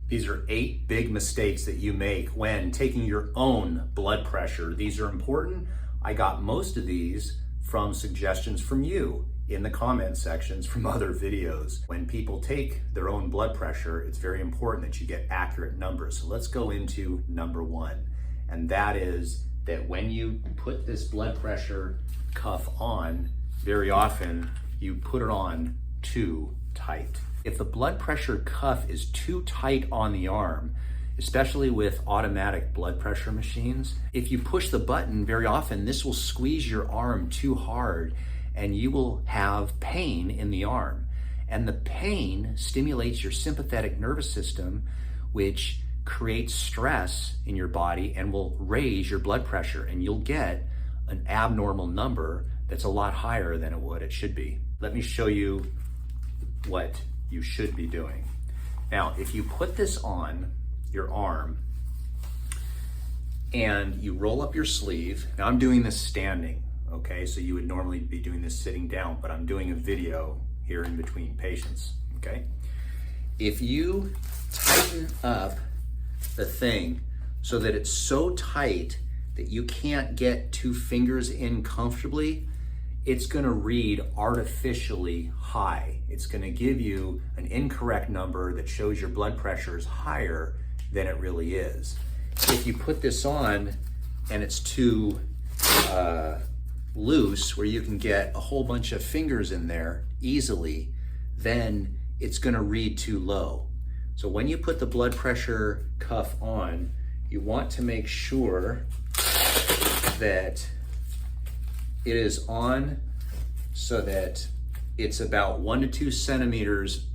These are 8 big mistakes that you make when taking your own blood pressure. These are important. I got most of these from suggestions from you in the comment sections from other videos. When people take their own blood pressure, it's very important that you get accurate numbers. So let's go into number 1. And that is that when you put this blood pressure cuff on, very often you put it on too tight. If the blood pressure cuff is too tight on the arm, especially with automatic blood pressure machines, if you push the button, very often this will squeeze your arm too hard and you will have pain in the arm. And the pain stimulates your sympathetic nervous system, which creates stress in your body and will raise your blood pressure, and you'll get an abnormal number that's a lot higher than it should be. Let me show you what you should be doing. Now, if you put this on your arm and you roll up your sleeve, now I'm doing this standing, okay? So you would normally be doing this sitting down, but I'm doing a video here in between patients, okay? If you tighten up the thing so that it's so tight that you can't get 2 fingers in comfortably, it's gonna read artificially high. It's gonna give you an incorrect number that shows your blood pressure is higher than it really is. If you put this on and it's too loose, where you can get a whole bunch of fingers in there easily, then it's gonna read too low. So when you put the blood pressure cuff on, you want to make sure that it is on so that it's about 1 to 2 centimeters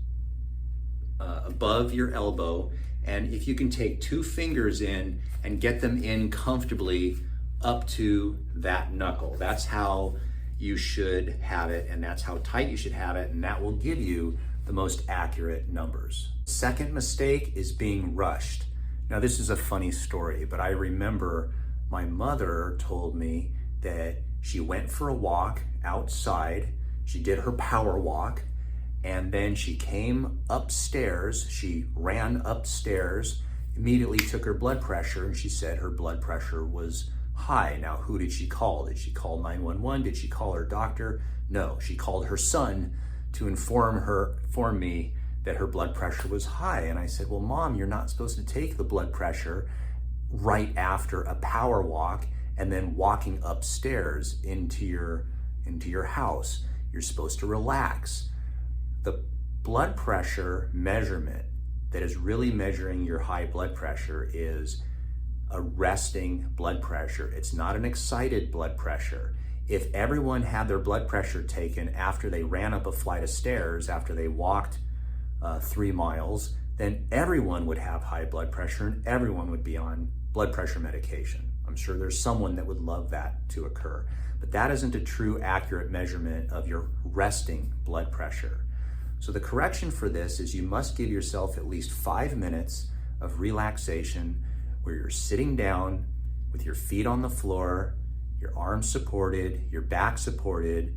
above your elbow. And if you can take 2 fingers in and get them in comfortably up to that knuckle, that's how you should have it, and that's how tight you should have it, and that will give you the most accurate numbers. Second mistake is being rushed. Now, this is a funny story, but I remember my mother told me that she went for a walk outside, she did her power walk, and then she came upstairs, she ran upstairs, immediately took her blood pressure, and she said her blood pressure was high. Now, who did she call? Did she call 911? Did she call her doctor? No, she called her son to inform me that her blood pressure was high. And I said, well, Mom, you're not supposed to take the blood pressure right after a power walk and then walking upstairs into your house. You're supposed to relax. The blood pressure measurement that is really measuring your high blood pressure is a resting blood pressure. It's not an excited blood pressure. If everyone had their blood pressure taken after they ran up a flight of stairs, after they walked 3 miles, then everyone would have high blood pressure and everyone would be on blood pressure medication. I'm sure there's someone that would love that to occur, but that isn't a true accurate measurement of your resting blood pressure. So the correction for this is you must give yourself at least 5 minutes of relaxation where you're sitting down with your feet on the floor, your arms supported, your back supported,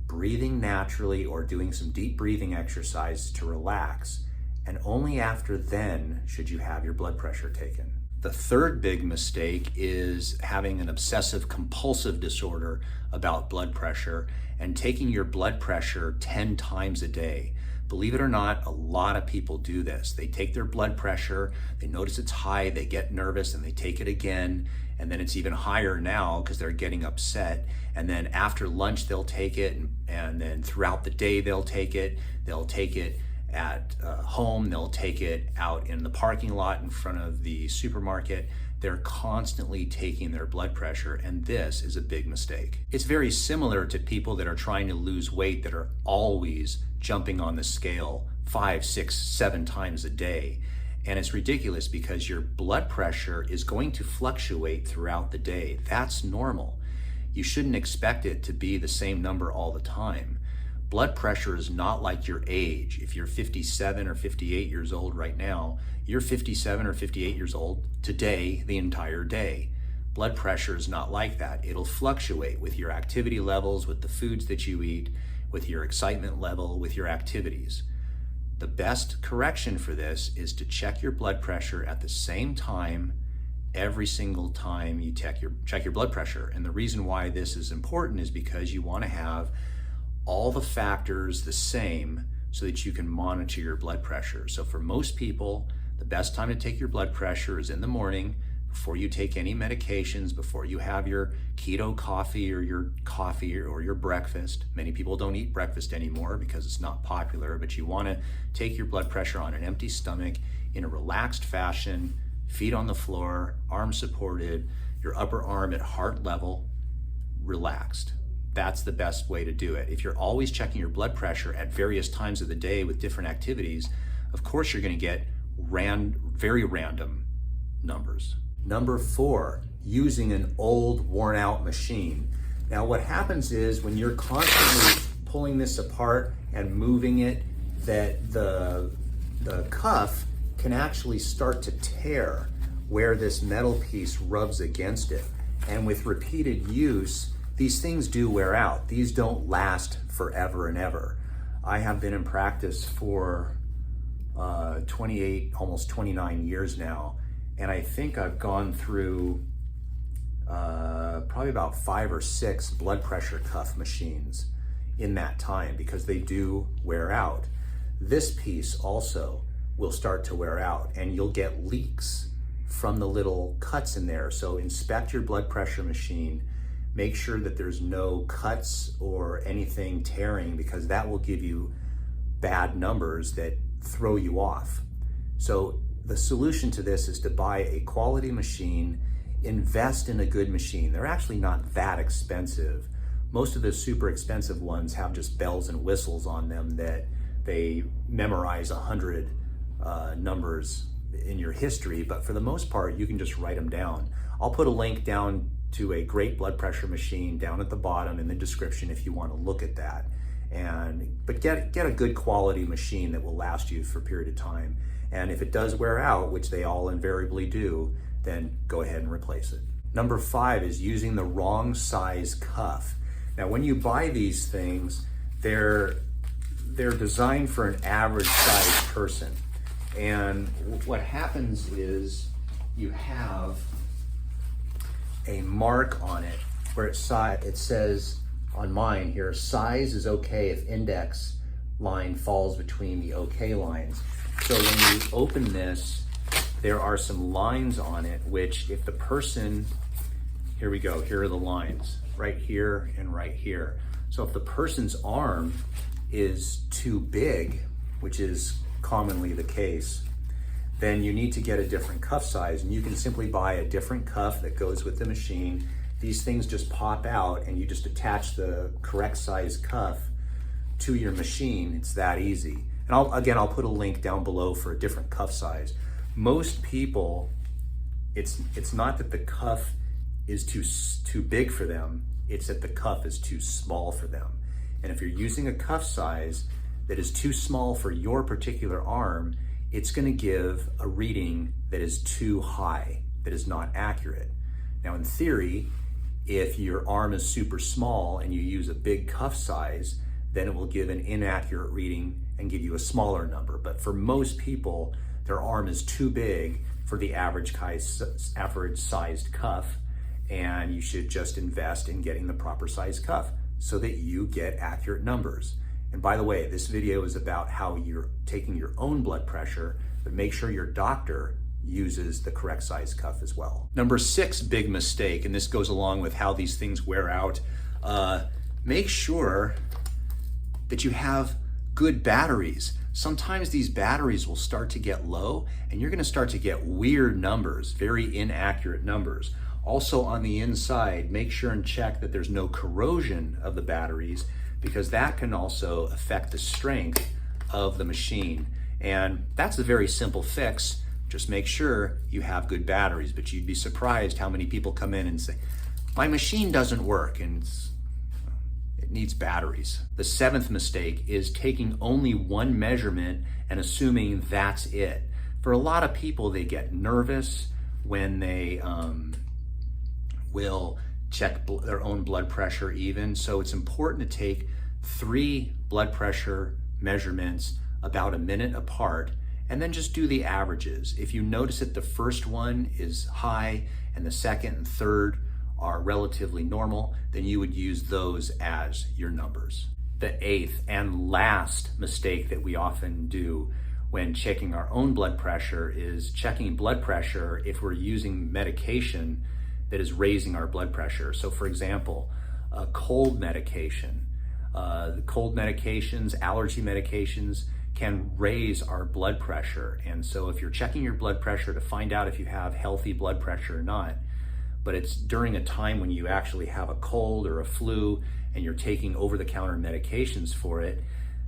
breathing naturally or doing some deep breathing exercises to relax. And only after then should you have your blood pressure taken. The third big mistake is having an obsessive compulsive disorder about blood pressure and taking your blood pressure 10 times a day. Believe it or not, a lot of people do this. They take their blood pressure, they notice it's high, they get nervous, and they take it again, and then it's even higher now because they're getting upset. And then after lunch, they'll take it, and then throughout the day, they'll take it. They'll take it at home, they'll take it out in the parking lot in front of the supermarket. They're constantly taking their blood pressure, and this is a big mistake. It's very similar to people that are trying to lose weight that are always jumping on the scale 5, 6, 7 times a day. And it's ridiculous because your blood pressure is going to fluctuate throughout the day. That's normal. You shouldn't expect it to be the same number all the time. Blood pressure is not like your age. If you're 57 or 58 years old right now, you're 57 or 58 years old today, the entire day. Blood pressure is not like that. It'll fluctuate with your activity levels, with the foods that you eat, with your excitement level, with your activities. The best correction for this is to check your blood pressure at the same time every single time you check your blood pressure. And the reason why this is important is because you want to have all the factors the same so that you can monitor your blood pressure. So for most people, the best time to take your blood pressure is in the morning, before you take any medications, before you have your keto coffee or your breakfast. Many people don't eat breakfast anymore because it's not popular, but you want to take your blood pressure on an empty stomach in a relaxed fashion, feet on the floor, arms supported, your upper arm at heart level, relaxed. That's the best way to do it. If you're always checking your blood pressure at various times of the day with different activities, of course you're going to get very random numbers. Number 4, using an old worn out machine. Now what happens is when you're constantly pulling this apart and moving it, that the cuff can actually start to tear where this metal piece rubs against it. And with repeated use, these things do wear out. These don't last forever and ever. I have been in practice for 28, almost 29 years now. And I think I've gone through probably about 5 or 6 blood pressure cuff machines in that time, because they do wear out. This piece also will start to wear out, and you'll get leaks from the little cuts in there. So inspect your blood pressure machine. Make sure that there's no cuts or anything tearing, because that will give you bad numbers that throw you off. So the solution to this is to buy a quality machine, invest in a good machine. They're actually not that expensive. Most of the super expensive ones have just bells and whistles on them that they memorize 100 numbers in your history, but for the most part, you can just write them down. I'll put a link down to a great blood pressure machine down at the bottom in the description if you want to look at that. But get a good quality machine that will last you for a period of time. And if it does wear out, which they all invariably do, then go ahead and replace it. Number 5 is using the wrong size cuff. Now, when you buy these things, they're designed for an average sized person. And what happens is you have a mark on it where it says, on mine here, size is okay if index line falls between the okay lines. So when you open this, there are some lines on it, which if the person, here we go, here are the lines, right here and right here. So if the person's arm is too big, which is commonly the case, then you need to get a different cuff size, and you can simply buy a different cuff that goes with the machine. These things just pop out and you just attach the correct size cuff to your machine. It's that easy. And I'll put a link down below for a different cuff size. Most people, it's not that the cuff is too big for them, it's that the cuff is too small for them. And if you're using a cuff size that is too small for your particular arm, it's going to give a reading that is too high, that is not accurate. Now in theory, if your arm is super small and you use a big cuff size, then it will give an inaccurate reading and give you a smaller number. But for most people, their arm is too big for the average sized cuff, and you should just invest in getting the proper size cuff so that you get accurate numbers. And by the way, this video is about how you're taking your own blood pressure, but make sure your doctor uses the correct size cuff as well. Number 6 big mistake, and this goes along with how these things wear out, make sure that you have good batteries. Sometimes these batteries will start to get low and you're gonna start to get weird numbers, very inaccurate numbers. Also on the inside, make sure and check that there's no corrosion of the batteries, because that can also affect the strength of the machine. And that's a very simple fix. Just make sure you have good batteries. But you'd be surprised how many people come in and say, my machine doesn't work, and it needs batteries. The 7th mistake is taking only one measurement and assuming that's it. For a lot of people, they get nervous when they will check their own blood pressure even. So it's important to take 3 blood pressure measurements about a minute apart, and then just do the averages. If you notice that the first one is high and the second and third are relatively normal, then you would use those as your numbers. The eighth and last mistake that we often do when checking our own blood pressure is checking blood pressure if we're using medication that is raising our blood pressure. So for example, a cold medication, cold medications, allergy medications can raise our blood pressure. And so if you're checking your blood pressure to find out if you have healthy blood pressure or not, but it's during a time when you actually have a cold or a flu and you're taking over-the-counter medications for it,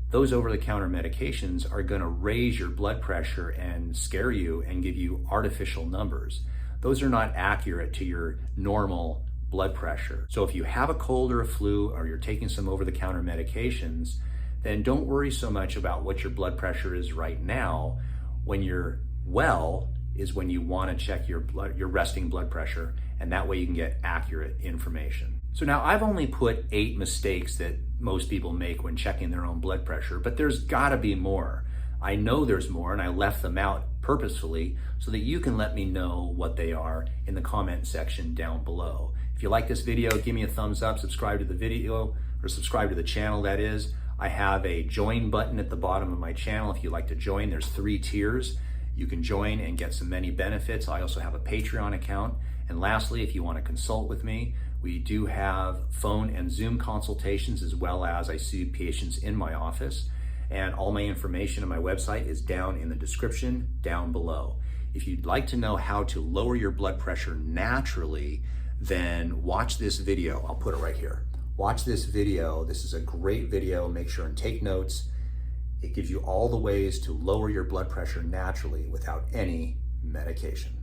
those over-the-counter medications are going to raise your blood pressure and scare you and give you artificial numbers. Those are not accurate to your normal blood pressure. So if you have a cold or a flu or you're taking some over-the-counter medications, then don't worry so much about what your blood pressure is right now. When you're well is when you want to check your resting blood pressure, and that way you can get accurate information. So now I've only put 8 mistakes that most people make when checking their own blood pressure, but there's gotta be more. I know there's more, and I left them out purposefully so that you can let me know what they are in the comment section down below. If you like this video, give me a thumbs up, subscribe to the video, or subscribe to the channel, that is. I have a join button at the bottom of my channel. If you'd like to join, there's 3 tiers. You can join and get some many benefits. I also have a Patreon account. And lastly, if you want to consult with me, we do have phone and Zoom consultations, as well as I see patients in my office. And all my information on my website is down in the description down below. If you'd like to know how to lower your blood pressure naturally, then watch this video. I'll put it right here. Watch this video. This is a great video. Make sure and take notes. It gives you all the ways to lower your blood pressure naturally without any medication.